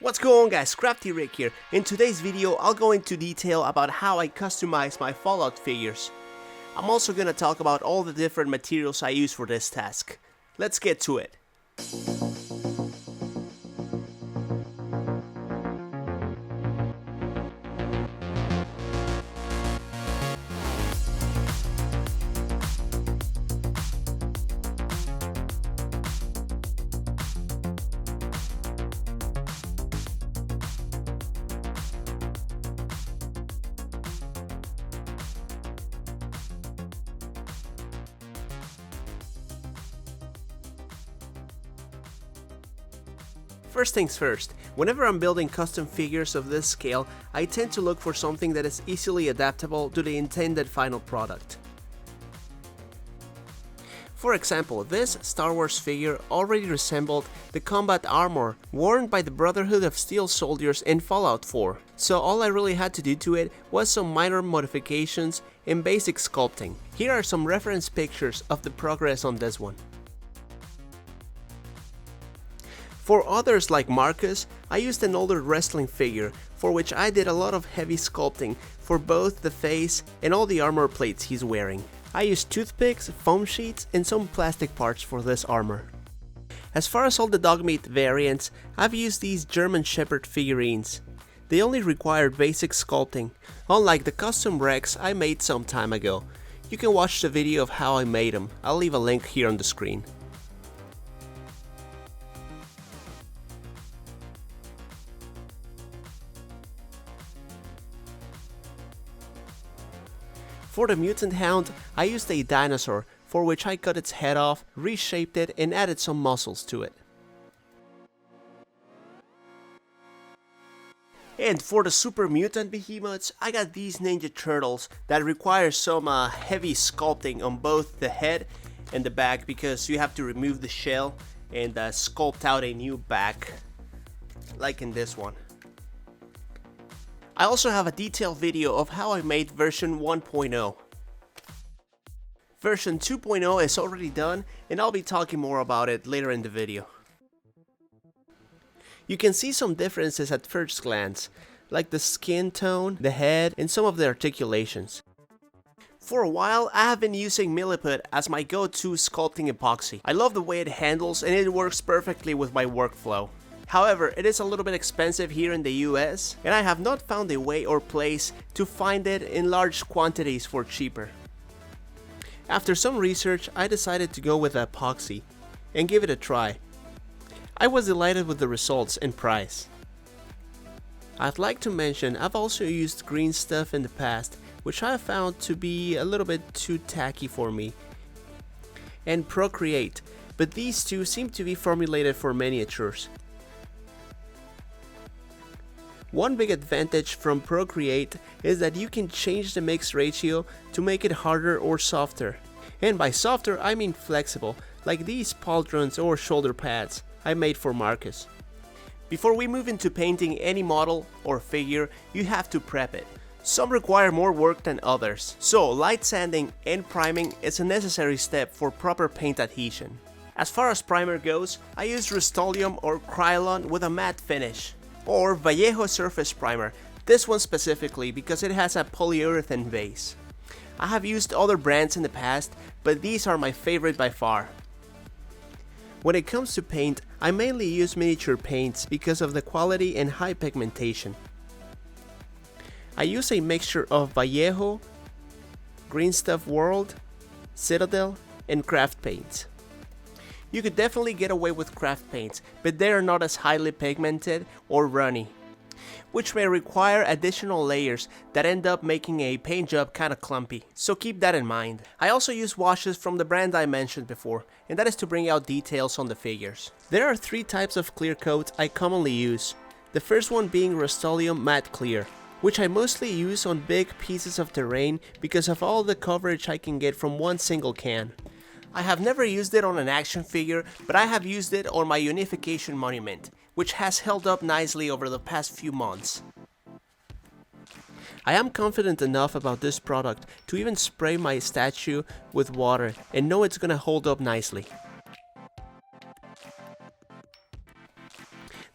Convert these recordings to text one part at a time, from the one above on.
What's going on guys, Crafty Rick here. In today's video I'll go into detail about how I customize my Fallout figures. I'm also gonna talk about all the different materials I use for this task. Let's get to it. First things first, whenever I'm building custom figures of this scale, I tend to look for something that is easily adaptable to the intended final product. For example, this Star Wars figure already resembled the combat armor worn by the Brotherhood of Steel soldiers in Fallout 4, so all I really had to do to it was some minor modifications and basic sculpting. Here are some reference pictures of the progress on this one. For others like Marcus, I used an older wrestling figure for which I did a lot of heavy sculpting for both the face and all the armor plates he's wearing. I used toothpicks, foam sheets, and some plastic parts for this armor. As far as all the dogmeat variants, I've used these German Shepherd figurines. They only required basic sculpting, unlike the custom Rex I made some time ago. You can watch the video of how I made them, I'll leave a link here on the screen. For the Mutant Hound, I used a dinosaur, for which I cut its head off, reshaped it, and added some muscles to it. And for the Super Mutant Behemoths, I got these Ninja Turtles that require some heavy sculpting on both the head and the back, because you have to remove the shell and sculpt out a new back, like in this one. I also have a detailed video of how I made version 1.0. Version 2.0 is already done, and I'll be talking more about it later in the video. You can see some differences at first glance, like the skin tone, the head, and some of the articulations. For a while, I have been using Milliput as my go-to sculpting epoxy. I love the way it handles, and it works perfectly with my workflow. However, it is a little bit expensive here in the US, and I have not found a way or place to find it in large quantities for cheaper. After some research, I decided to go with epoxy and give it a try. I was delighted with the results and price. I'd like to mention I've also used green stuff in the past, which I found to be a little bit too tacky for me, and Procreate, but these two seem to be formulated for miniatures. One big advantage from Procreate is that you can change the mix ratio to make it harder or softer. And by softer I mean flexible, like these pauldrons or shoulder pads I made for Marcus. Before we move into painting any model or figure, you have to prep it. Some require more work than others, so light sanding and priming is a necessary step for proper paint adhesion. As far as primer goes, I use Rust-Oleum or Krylon with a matte finish, or Vallejo surface primer, this one specifically because it has a polyurethane base. I have used other brands in the past, but these are my favorite by far. When it comes to paint, I mainly use miniature paints because of the quality and high pigmentation. I use a mixture of Vallejo, Green Stuff World, Citadel, and craft paints. You could definitely get away with craft paints, but they are not as highly pigmented or runny, which may require additional layers that end up making a paint job kinda clumpy, so keep that in mind. I also use washes from the brand I mentioned before, and that is to bring out details on the figures. There are three types of clear coat I commonly use, the first one being Rust-Oleum Matte Clear, which I mostly use on big pieces of terrain because of all the coverage I can get from one single can. I have never used it on an action figure, but I have used it on my Unification Monument, which has held up nicely over the past few months. I am confident enough about this product to even spray my statue with water and know it's gonna hold up nicely.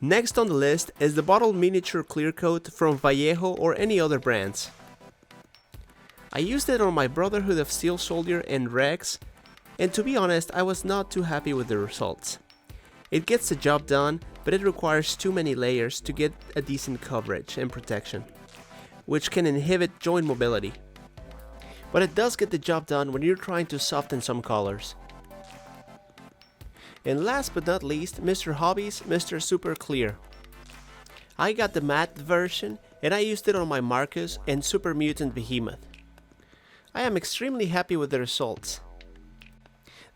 Next on the list is the bottle miniature clear coat from Vallejo or any other brands. I used it on my Brotherhood of Steel Soldier and Rex, and to be honest, I was not too happy with the results. It gets the job done, but it requires too many layers to get a decent coverage and protection, which can inhibit joint mobility. But it does get the job done when you're trying to soften some colors. And last but not least, Mr. Hobby's Mr. Super Clear. I got the matte version and I used it on my Marcus and Super Mutant Behemoth. I am extremely happy with the results.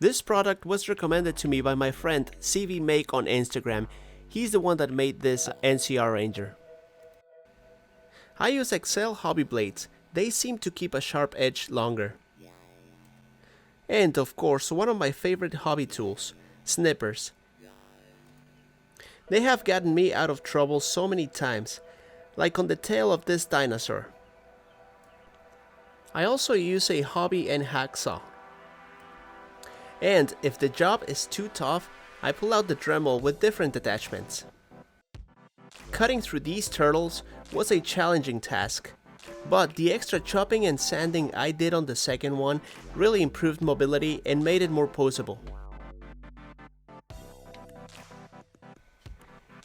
This product was recommended to me by my friend CV Make on Instagram. He's the one that made this NCR Ranger. I use Excel hobby blades. They seem to keep a sharp edge longer. And of course, one of my favorite hobby tools, snippers. They have gotten me out of trouble so many times, like on the tail of this dinosaur. I also use a hobby and hacksaw. And if the job is too tough, I pull out the Dremel with different attachments. Cutting through these turtles was a challenging task, but the extra chopping and sanding I did on the second one really improved mobility and made it more poseable.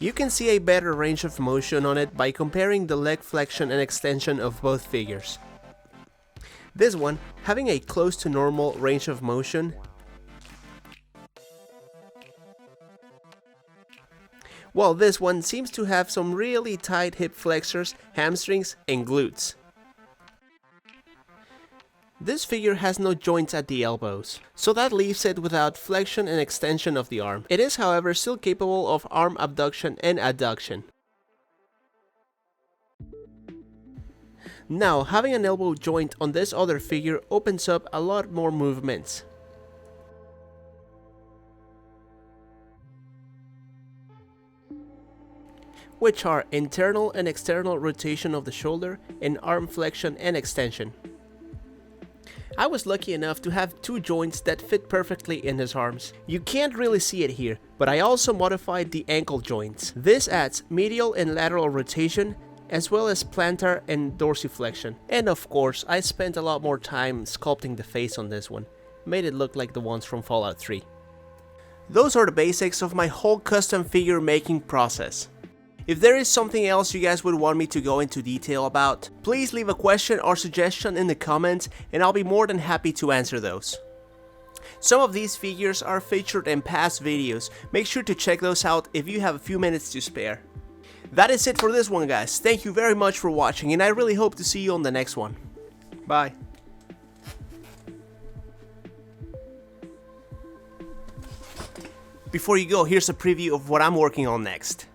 You can see a better range of motion on it by comparing the leg flexion and extension of both figures. This one having a close to normal range of motion, while this one seems to have some really tight hip flexors, hamstrings, and glutes. This figure has no joints at the elbows, so that leaves it without flexion and extension of the arm. It is, however, still capable of arm abduction and adduction. Now, having an elbow joint on this other figure opens up a lot more movements. Which are internal and external rotation of the shoulder and arm flexion and extension. I was lucky enough to have two joints that fit perfectly in his arms. You can't really see it here, but I also modified the ankle joints. This adds medial and lateral rotation, as well as plantar and dorsiflexion. And of course, I spent a lot more time sculpting the face on this one. Made it look like the ones from Fallout 3. Those are the basics of my whole custom figure making process. If there is something else you guys would want me to go into detail about, please leave a question or suggestion in the comments and I'll be more than happy to answer those. Some of these figures are featured in past videos, make sure to check those out if you have a few minutes to spare. That is it for this one, guys. Thank you very much for watching and I really hope to see you on the next one. Bye. Before you go, here's a preview of what I'm working on next.